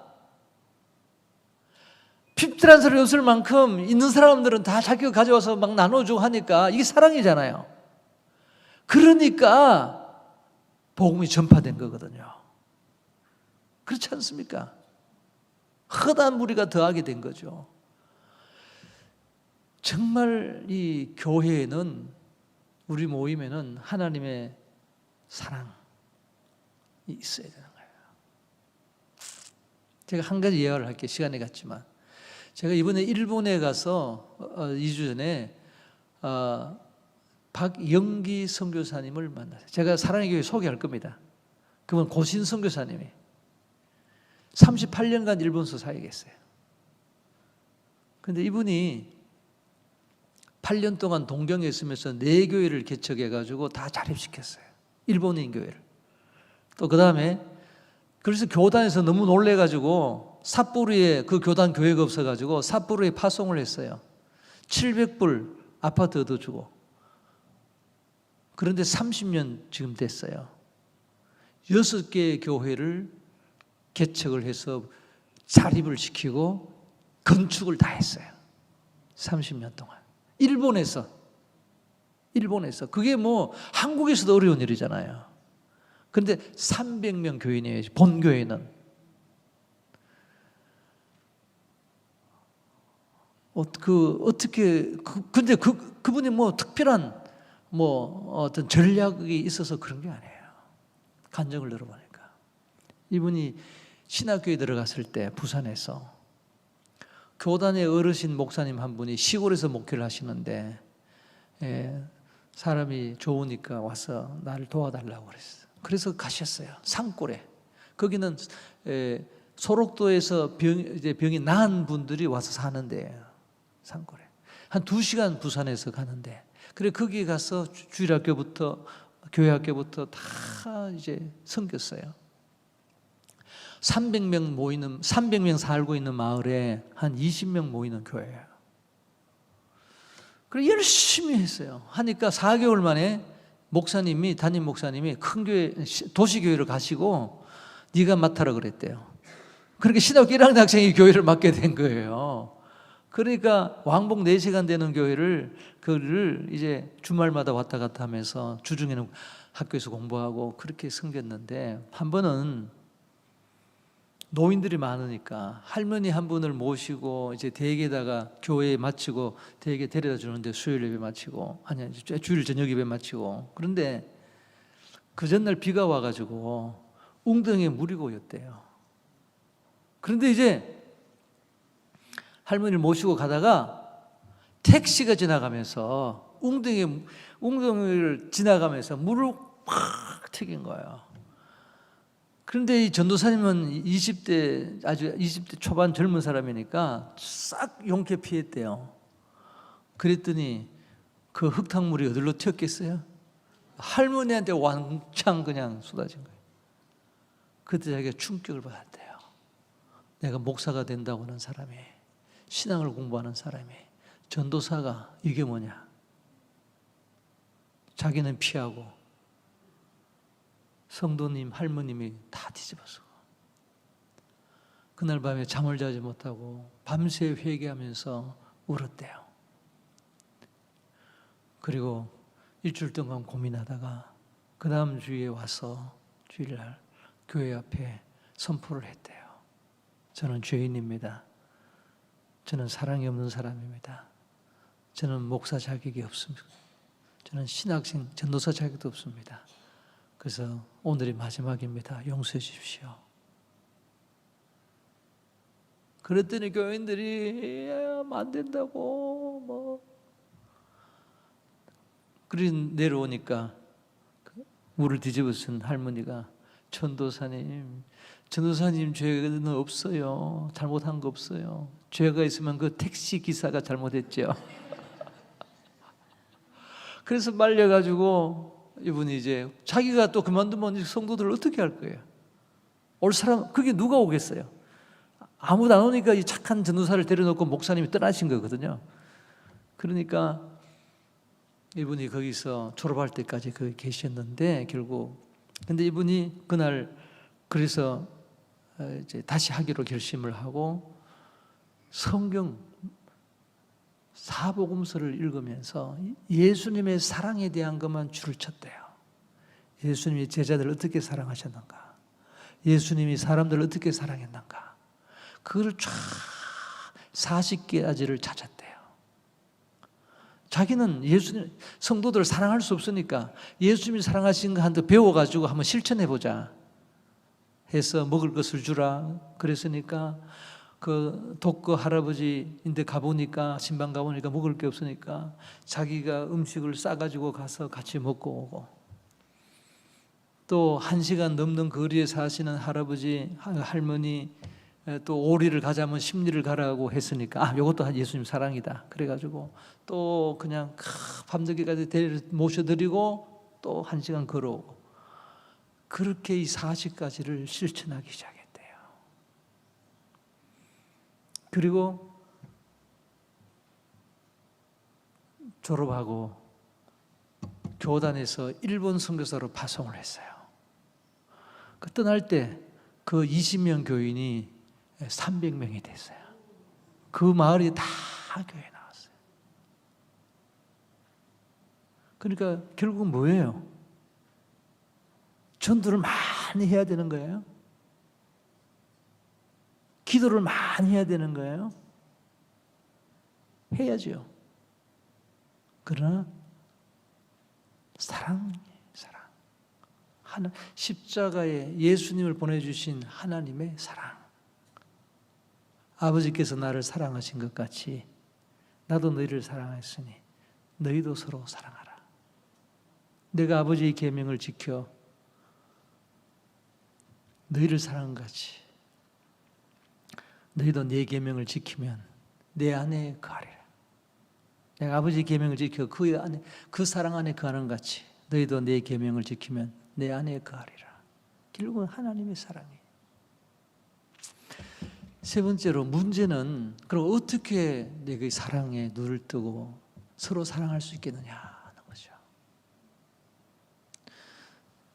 핍들한 소리 없을 만큼 있는 사람들은 다 자기가 가져와서 막 나눠주고 하니까 이게 사랑이잖아요. 그러니까 복음이 전파된 거거든요. 그렇지 않습니까? 허다한 무리가 더하게 된 거죠. 정말 이 교회에는 우리 모임에는 하나님의 사랑이 있어야 되는 거예요. 제가 한 가지 예화를 할게요. 시간이 갔지만 제가 이번에 일본에 가서 2주 전에 박영기 선교사님을 만났어요. 제가 사랑의 교회 소개할 겁니다. 그분 고신 선교사님이 38년간 일본서 사역에 계세요. 그런데 이분이 8년 동안 동경에 있으면서 4교회를 개척해가지고 다 자립시켰어요. 일본인 교회를. 또 그 다음에 그래서 교단에서 너무 놀래가지고 삿포로에 그 교단 교회가 없어가지고 삿포로에 파송을 했어요. 700불 아파트 얻어주고. 그런데 30년 지금 됐어요. 6개의 교회를 개척을 해서 자립을 시키고 건축을 다 했어요. 30년 동안. 일본에서 그게 뭐 한국에서도 어려운 일이잖아요. 그런데 300명 교인이에요. 본 교회는. 근데 그분이 뭐 특별한 어떤 전략이 있어서 그런 게 아니에요. 간증을 들어보니까. 이분이 신학교에 들어갔을 때 부산에서 교단의 어르신 목사님 한 분이 시골에서 목회를 하시는데 사람이 좋으니까 와서 나를 도와달라고 그랬어요. 그래서 가셨어요. 산골에. 거기는 소록도에서 병이 나은 분들이 와서 사는 데예요. 산골에. 한 2시간 부산에서 가는데 그래 거기 가서 주일학교부터 교회학교부터 다 이제 섬겼어요. 300명 살고 있는 마을에 한 20명 모이는 교회예요. 그래 열심히 했어요. 하니까 4개월 만에 담임 목사님이 큰 교회, 도시교회를 가시고 네가 맡아라 그랬대요. 그렇게 신학교 1학년 학생이 교회를 맡게 된 거예요. 그러니까 왕복 4시간 되는 그를 이제 주말마다 왔다 갔다 하면서 주중에는 학교에서 공부하고 그렇게 섬겼는데 한 번은 노인들이 많으니까 할머니 한 분을 모시고 이제 댁에다가 교회에 마치고 댁에 데려다 주는데 수요일 예배 마치고 주일 저녁 예배 마치고 그런데 그 전날 비가 와가지고 웅덩이에 물이 고였대요. 그런데 이제 할머니를 모시고 가다가 택시가 지나가면서 웅덩이를 지나가면서 물을 팍 튀긴 거예요. 그런데 이 전도사님은 20대 초반 젊은 사람이니까 싹 용케 피했대요. 그랬더니 그 흙탕물이 어디로 튀었겠어요? 할머니한테 왕창 그냥 쏟아진 거예요. 그때 자기가 충격을 받았대요. 내가 목사가 된다고 하는 사람이, 신앙을 공부하는 사람이, 전도사가 이게 뭐냐? 자기는 피하고 성도님, 할머님이 다 뒤집어서 그날 밤에 잠을 자지 못하고 밤새 회개하면서 울었대요. 그리고 일주일 동안 고민하다가 그 다음 주에 와서 주일날 교회 앞에 선포를 했대요. 저는 죄인입니다. 저는 사랑이 없는 사람입니다. 저는 목사 자격이 없습니다. 저는 신학생, 전도사 자격도 없습니다. 그래서 오늘이 마지막입니다. 용서해 주십시오. 그랬더니 교인들이 안 된다고 그리 내려오니까 물을 뒤집어 쓴 할머니가 전도사님 죄는 없어요. 잘못한 거 없어요. 죄가 있으면 그 택시 기사가 잘못했죠. 그래서 말려가지고 이분이 이제 자기가 또 그만두면 성도들을 어떻게 할 거예요? 올 사람 그게 누가 오겠어요? 아무도 안 오니까 이 착한 전도사를 데려놓고 목사님이 떠나신 거거든요. 그러니까 이분이 거기서 졸업할 때까지 거기 계셨는데 결국 근데 이분이 그날 그래서 이제 다시 하기로 결심을 하고 성경 사복음서를 읽으면서 예수님의 사랑에 대한 것만 줄을 쳤대요. 예수님이 제자들을 어떻게 사랑하셨는가? 예수님이 사람들을 어떻게 사랑했는가? 그걸 쫙 40가지를 찾았대요. 자기는 예수님, 성도들을 사랑할 수 없으니까 예수님이 사랑하신 거 한번 배워가지고 한번 실천해보자 해서 먹을 것을 주라 그랬으니까 그 독거 할아버지인데 가보니까 신방 가보니까 먹을 게 없으니까 자기가 음식을 싸가지고 가서 같이 먹고 오고 또 1시간 넘는 거리에 사시는 할아버지 할머니 또 오리를 가자면 십리를 가라고 했으니까 이것도 예수님 사랑이다 그래가지고 또 그냥 밤늦게까지 모셔드리고 또 1시간 걸어오고 그렇게 이 40가지를 실천하기 시작했대요. 그리고 졸업하고 교단에서 일본 선교사로 파송을 했어요. 그 떠날 때 그 20명 교인이 300명이 됐어요. 그 마을이 다 교회에 나왔어요. 그러니까 결국은 뭐예요? 전도를 많이 해야 되는 거예요? 기도를 많이 해야 되는 거예요? 해야죠. 그러나 사랑. 십자가에 예수님을 보내주신 하나님의 사랑. 아버지께서 나를 사랑하신 것 같이 나도 너희를 사랑했으니 너희도 서로 사랑하라. 내가 아버지의 계명을 지켜 너희를 사랑한 같이 너희도 내 계명을 지키면 내 안에 거하리라. 내가 아버지의 계명을 지켜 그 사랑 안에 거하는 같이 너희도 내 계명을 지키면 내 안에 거하리라. 결국은 하나님의 사랑이에요. 세 번째로 문제는 그럼 어떻게 내가 사랑에 눈을 뜨고 서로 사랑할 수 있겠느냐 하는 거죠.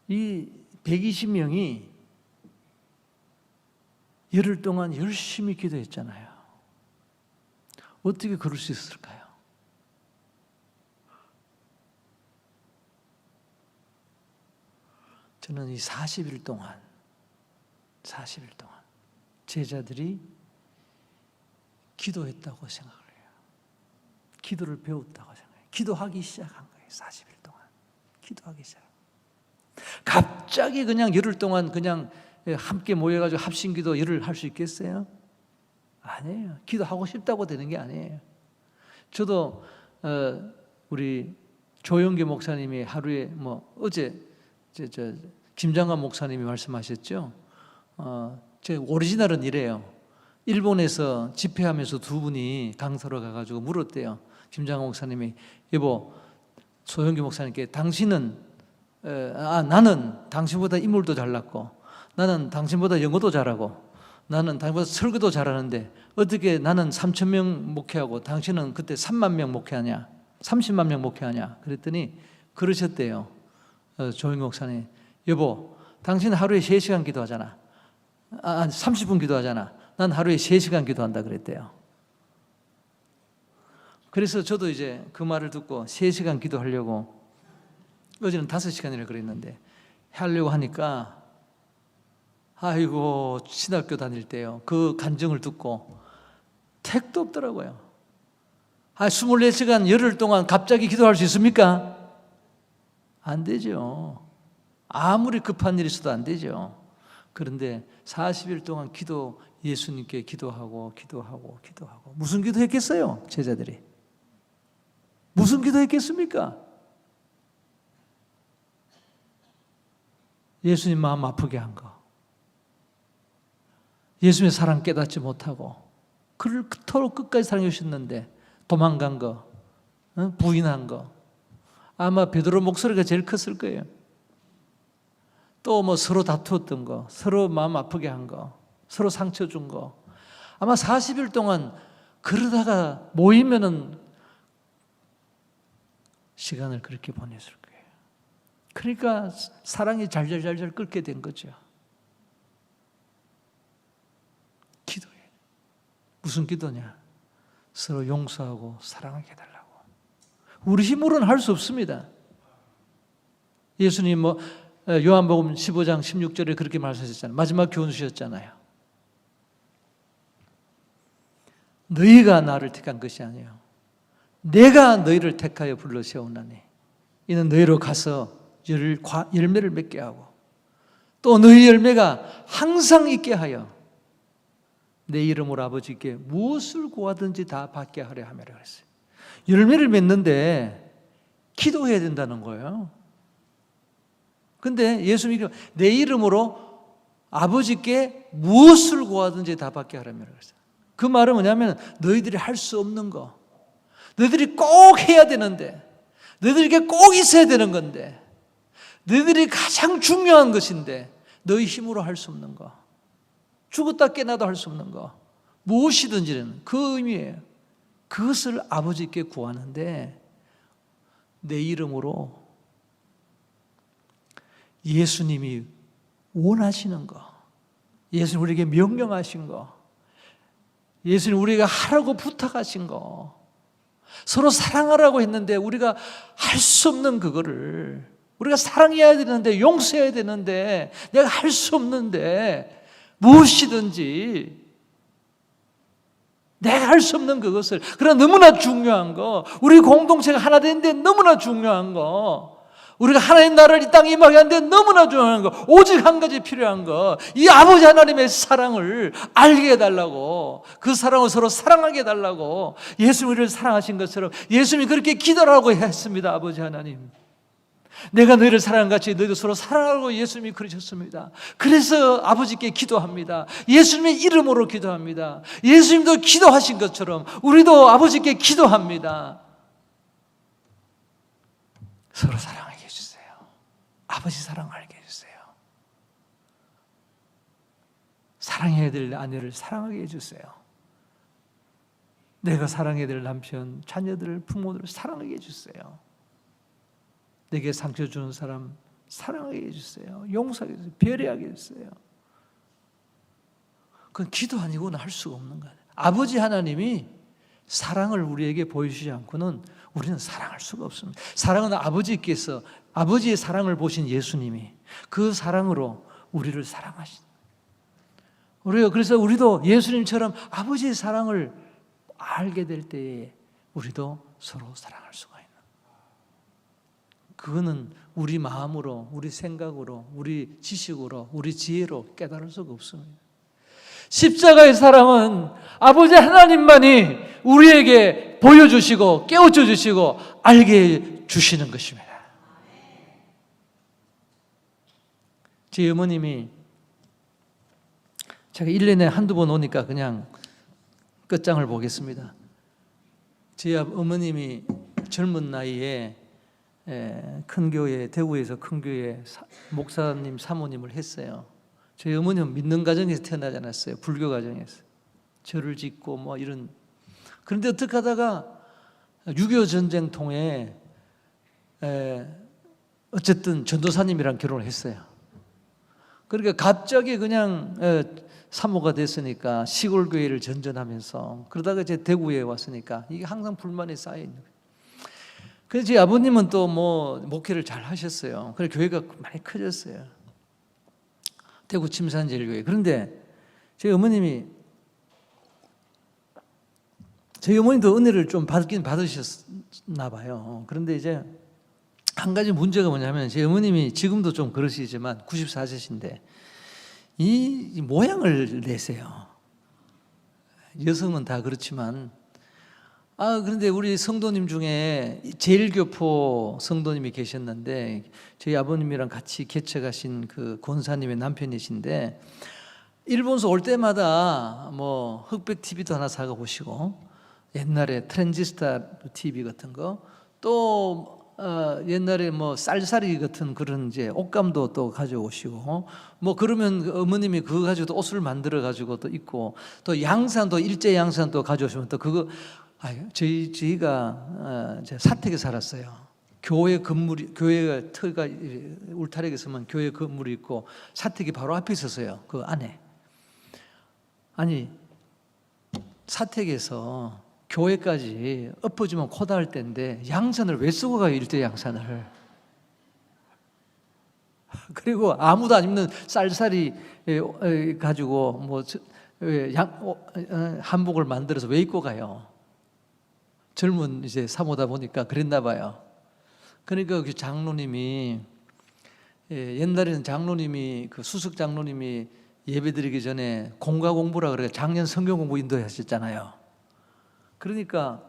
이 120명이 열흘 동안 열심히 기도했잖아요. 어떻게 그럴 수 있을까요? 저는 이 40일 동안 제자들이 기도했다고 생각을 해요. 기도를 배웠다고 생각해요. 기도하기 시작한 거예요. 40일 동안 기도하기 시작. 갑자기 그냥 열흘 동안 그냥 함께 모여가지고 합심기도 열흘 할 수 있겠어요? 아니에요. 기도하고 싶다고 되는 게 아니에요. 저도 우리 조영기 목사님이 하루에 어제 김장관 목사님이 말씀하셨죠. 제 오리지널은 이래요. 일본에서 집회하면서 두 분이 강사로 가가지고 물었대요. 김장관 목사님이, 여보, 조영기 목사님께 당신은 나는 당신보다 인물도 잘났고, 나는 당신보다 영어도 잘하고, 나는 당신보다 설교도 잘하는데 어떻게 나는 3,000명 목회하고 당신은 그때 3만 명 목회하냐, 30만 명 목회하냐 그랬더니 그러셨대요. 조영기 목사님, 여보, 당신 하루에 3시간 기도하잖아. 30분 기도하잖아. 난 하루에 3시간 기도한다 그랬대요. 그래서 저도 이제 그 말을 듣고 3시간 기도하려고, 어제는 5시간이라 그랬는데 하려고 하니까, 아이고, 신학교 다닐 때요, 그 간증을 듣고 택도 없더라고요. 24시간 열흘 동안 갑자기 기도할 수 있습니까? 안 되죠. 아무리 급한 일이 있어도 안 되죠. 그런데 40일 동안 예수님께 기도하고 무슨 기도했겠어요? 제자들이 무슨 기도했겠습니까? 예수님 마음 아프게 한 거, 예수님의 사랑 깨닫지 못하고 그를 그토록 끝까지 사랑해 주셨는데 도망간 거, 부인한 거, 아마 베드로 목소리가 제일 컸을 거예요. 또 서로 다투었던 거, 서로 마음 아프게 한 거, 서로 상처 준 거, 아마 40일 동안 그러다가 모이면은 시간을 그렇게 보냈을 거예요. 그러니까 사랑이 잘잘잘잘 끓게 된 거죠. 기도해. 무슨 기도냐? 서로 용서하고 사랑하게 해달라고. 우리 힘으로는 할 수 없습니다. 예수님 요한복음 15장 16절에 그렇게 말씀하셨잖아요. 마지막 교훈수셨잖아요. 너희가 나를 택한 것이 아니에요. 내가 너희를 택하여 불러 세우나니 이는 너희로 가서 열매를 맺게 하고 또 너희 열매가 항상 있게 하여 내 이름으로 아버지께 무엇을 구하든지 다 받게 하려 함이라 그랬어요. 열매를 맺는데 기도해야 된다는 거예요. 근데 예수님이 내 이름으로 아버지께 무엇을 구하든지 다 받게 하라며 그랬어요. 그 말은 뭐냐면 너희들이 할 수 없는 거, 너희들이 꼭 해야 되는데, 너희들에게 꼭 있어야 되는 건데, 너희들이 가장 중요한 것인데 너희 힘으로 할 수 없는 거, 죽었다 깨나도 할 수 없는 거, 무엇이든지는 그 의미예요. 그것을 아버지께 구하는데 내 이름으로 예수님이 원하시는 거, 예수님 우리에게 명령하신 거, 예수님 우리가 하라고 부탁하신 거, 서로 사랑하라고 했는데 우리가 할 수 없는 그거를, 우리가 사랑해야 되는데 용서해야 되는데 내가 할 수 없는데 무엇이든지 내가 할 수 없는 그것을, 그러나 너무나 중요한 거, 우리 공동체가 하나 되는데 너무나 중요한 거, 우리가 하나님 나라를 이 땅에 임하게 하는데 너무나 중요한 거, 오직 한 가지 필요한 거, 이 아버지 하나님의 사랑을 알게 해달라고, 그 사랑을 서로 사랑하게 해달라고, 예수님 우리를 사랑하신 것처럼 예수님이 그렇게 기도하라고 했습니다. 아버지 하나님, 내가 너희를 사랑한 같이 너희도 서로 사랑하라고 예수님이 그러셨습니다. 그래서 아버지께 기도합니다. 예수님의 이름으로 기도합니다. 예수님도 기도하신 것처럼 우리도 아버지께 기도합니다. 서로 사랑하게 해주세요. 아버지 사랑 알게 해주세요. 사랑해야 될 아내를 사랑하게 해주세요. 내가 사랑해야 될 남편, 자녀들, 부모들을 사랑하게 해주세요. 내게 상처 주는 사람 사랑하게 해주세요. 용서하게 해주세요. 배려하게 해주세요. 그건 기도 아니고는 할 수가 없는 거예요. 아버지 하나님이 사랑을 우리에게 보여주지 않고는 우리는 사랑할 수가 없습니다. 사랑은 아버지께서, 아버지의 사랑을 보신 예수님이 그 사랑으로 우리를 사랑하신 우리가, 그래서 우리도 예수님처럼 아버지의 사랑을 알게 될 때에 우리도 서로 사랑할 수가 있는, 그거는 우리 마음으로, 우리 생각으로, 우리 지식으로, 우리 지혜로 깨달을 수가 없습니다. 십자가의 사랑은 아버지 하나님만이 우리에게 보여주시고 깨우쳐 주시고 알게 해주시는 것입니다. 제 어머님이 제가 1년에 한두 번 오니까 그냥 끝장을 보겠습니다. 제 어머님이 젊은 나이에 큰 교회, 대구에서 큰 교회 목사님, 사모님을 했어요. 저희 어머님은 믿는 가정에서 태어나지 않았어요. 불교 가정에서. 절을 짓고 뭐 이런. 그런데 어떻게 하다가 6.25 전쟁 통해 어쨌든 전도사님이랑 결혼을 했어요. 그러니까 갑자기 그냥 사모가 됐으니까 시골 교회를 전전하면서 그러다가 이제 대구에 왔으니까 이게 항상 불만이 쌓여 있는 거예요. 그래서 제 아버님은 또 뭐 목회를 잘 하셨어요. 그래서 교회가 많이 커졌어요. 대구 침산제일교회. 그런데 저희 어머님도 은혜를 좀 받긴 받으셨나 봐요. 그런데 이제 한 가지 문제가 뭐냐면 제 어머님이 지금도 좀 그러시지만 94세신데 이 모양을 내세요. 여성은 다 그렇지만 그런데 우리 성도님 중에 제일교포 성도님이 계셨는데 저희 아버님이랑 같이 개척하신 그 권사님의 남편이신데 일본서 올 때마다 뭐 흑백 TV도 하나 사가 보시고 옛날에 트랜지스타 TV 같은 거 또 옛날에 뭐 쌀쌀이 같은 그런 이제 옷감도 또 가져오시고 뭐 그러면 어머님이 그거 가지고 또 옷을 만들어 가지고 또 입고 또 양산도 일제 양산도 가져오시면 또 그거 저희가 사택에 살았어요. 교회 건물이 교회가 터가 울타리에 있으면 교회 건물이 있고 사택이 바로 앞에 있었어요. 그 안에. 아니 사택에서 교회까지 엎어지면 코다할 때인데 양산을 왜 쓰고 가요? 일제 양산을. 그리고 아무도 안 입는 쌀쌀이 가지고 뭐 한복을 만들어서 왜 입고 가요? 젊은 이제 사모다 보니까 그랬나 봐요. 그러니까 그 장로님이 옛날에는 장로님이 그 수석 장로님이 예배드리기 전에 공과 공부라 그래 작년 성경 공부 인도하셨잖아요. 그러니까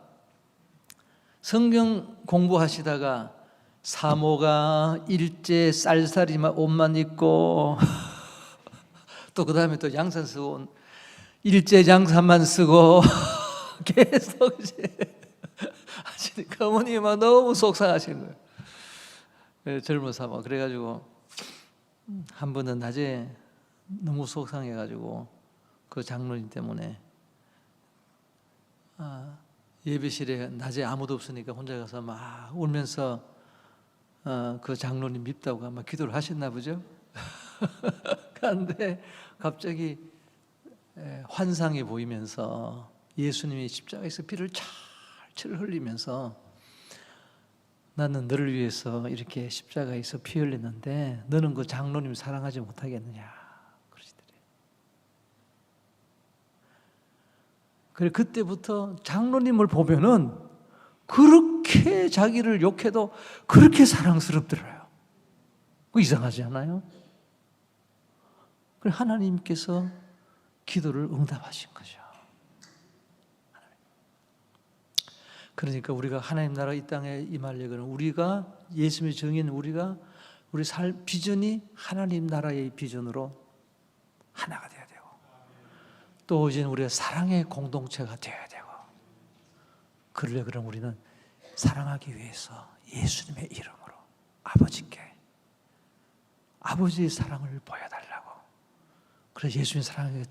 성경 공부하시다가 사모가 일제 쌀쌀이 옷만 입고 또 그 다음에 또 양산 쓰고 일제 양산만 쓰고 계속 이제 하시니까 어머님이 막 너무 속상하신 거예요. 젊은 사모. 그래가지고 한 번은 낮에 너무 속상해가지고 그 장로님 때문에 예배실에 낮에 아무도 없으니까 혼자 가서 막 울면서 그 장로님 밉다고 아마 기도를 하셨나 보죠. 그런데 갑자기 환상이 보이면서 예수님이 십자가에서 피를 철철 흘리면서 나는 너를 위해서 이렇게 십자가에서 피 흘리는데 너는 그 장로님 사랑하지 못하겠느냐 그러시더래요. 그래 그때부터 장로님을 보면은 그렇게 자기를 욕해도 그렇게 사랑스럽더라요. 그 이상하지 않아요? 그래 하나님께서 기도를 응답하신 거죠. 그러니까 우리가 하나님 나라 이 땅에 임하려면 우리가 예수님의 정인 우리가 우리 살 비전이 하나님 나라의 비전으로 하나가 되어야 되고 또 이제 우리가 사랑의 공동체가 되어야 되고 그러려면 우리는 사랑하기 위해서 예수님의 이름으로 아버지께 아버지의 사랑을 보여달라고. 그래서 예수님 사랑해.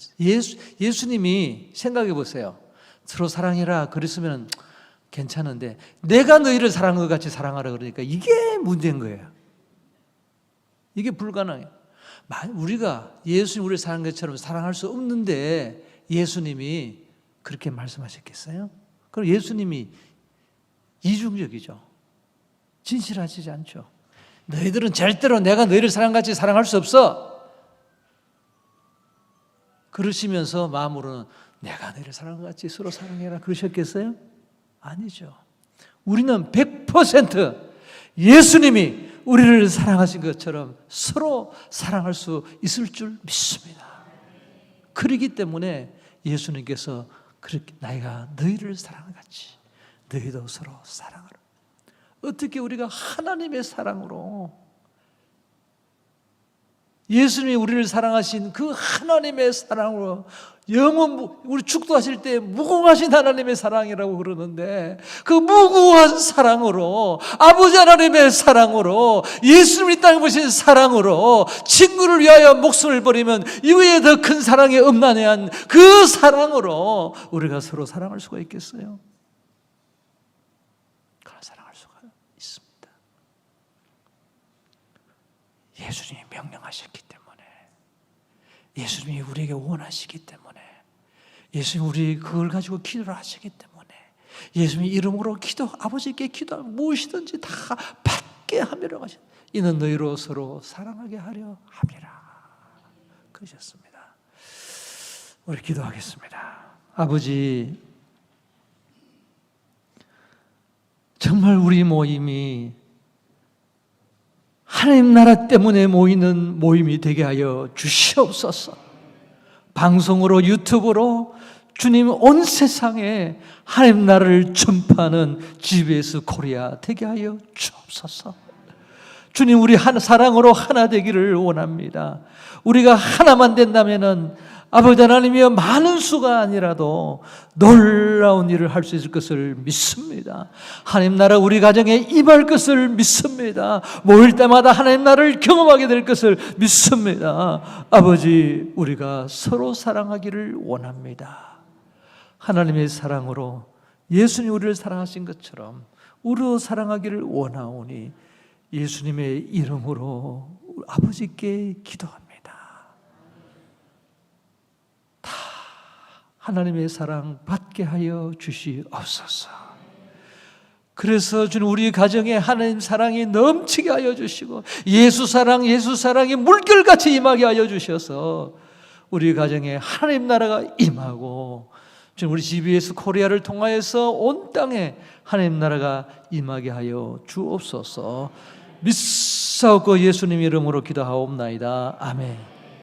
예수님이 생각해 보세요. 서로 사랑해라 그랬으면 괜찮은데 내가 너희를 사랑한 것 같이 사랑하라 그러니까 이게 문제인 거예요. 이게 불가능해요. 우리가 예수님 우리를 사랑한 것처럼 사랑할 수 없는데 예수님이 그렇게 말씀하셨겠어요? 그럼 예수님이 이중적이죠. 진실하시지 않죠. 너희들은 절대로 내가 너희를 사랑같이 사랑할 수 없어. 그러시면서 마음으로는 내가 너희를 사랑한 것 같이 서로 사랑해라 그러셨겠어요? 아니죠. 우리는 100% 예수님이 우리를 사랑하신 것처럼 서로 사랑할 수 있을 줄 믿습니다. 그렇기 때문에 예수님께서 그렇게 내가 너희를 사랑같이 너희도 서로 사랑하라. 어떻게 우리가 하나님의 사랑으로, 예수님이 우리를 사랑하신 그 하나님의 사랑으로, 우리 축도하실 때 무궁하신 하나님의 사랑이라고 그러는데, 그 무궁한 사랑으로, 아버지 하나님의 사랑으로, 예수님이 땅에 보신 사랑으로 친구를 위하여 목숨을 버리면 이외에 더 큰 사랑이 없나니 한 그 사랑으로 우리가 서로 사랑할 수가 있겠어요? 그런 사랑할 수가 있습니다. 예수님이 명령하셨기 때문에, 예수님이 우리에게 원하시기 때문에, 예수님이 우리 그걸 가지고 기도를 하시기 때문에, 예수님이 이름으로 아버지께 기도하면 무엇이든지 다 받게 하미라고 하셨. 이는 너희로 서로 사랑하게 하려 함이라 그러셨습니다. 우리 기도하겠습니다. 아버지, 정말 우리 모임이 하나님 나라 때문에 모이는 모임이 되게 하여 주시옵소서. 방송으로, 유튜브로 주님 온 세상에 하나님 나라를 전파하는 GBS 코리아 되게 하여 주옵소서. 주님, 우리 사랑으로 하나 되기를 원합니다. 우리가 하나만 된다면은 아버지 하나님이여 많은 수가 아니라도 놀라운 일을 할 수 있을 것을 믿습니다. 하나님 나라 우리 가정에 임할 것을 믿습니다. 모일 때마다 하나님 나라를 경험하게 될 것을 믿습니다. 아버지, 우리가 서로 사랑하기를 원합니다. 하나님의 사랑으로 예수님 우리를 사랑하신 것처럼 우리도 사랑하기를 원하오니 예수님의 이름으로 아버지께 기도합니다. 하나님의 사랑 받게 하여 주시옵소서. 그래서 주님, 우리 가정에 하나님 사랑이 넘치게 하여 주시고 예수 사랑이 물결같이 임하게 하여 주셔서 우리 가정에 하나님 나라가 임하고, 주님, 우리 GBS 코리아를 통하여서 온 땅에 하나님 나라가 임하게 하여 주옵소서. 믿사옵고 예수님 이름으로 기도하옵나이다. 아멘.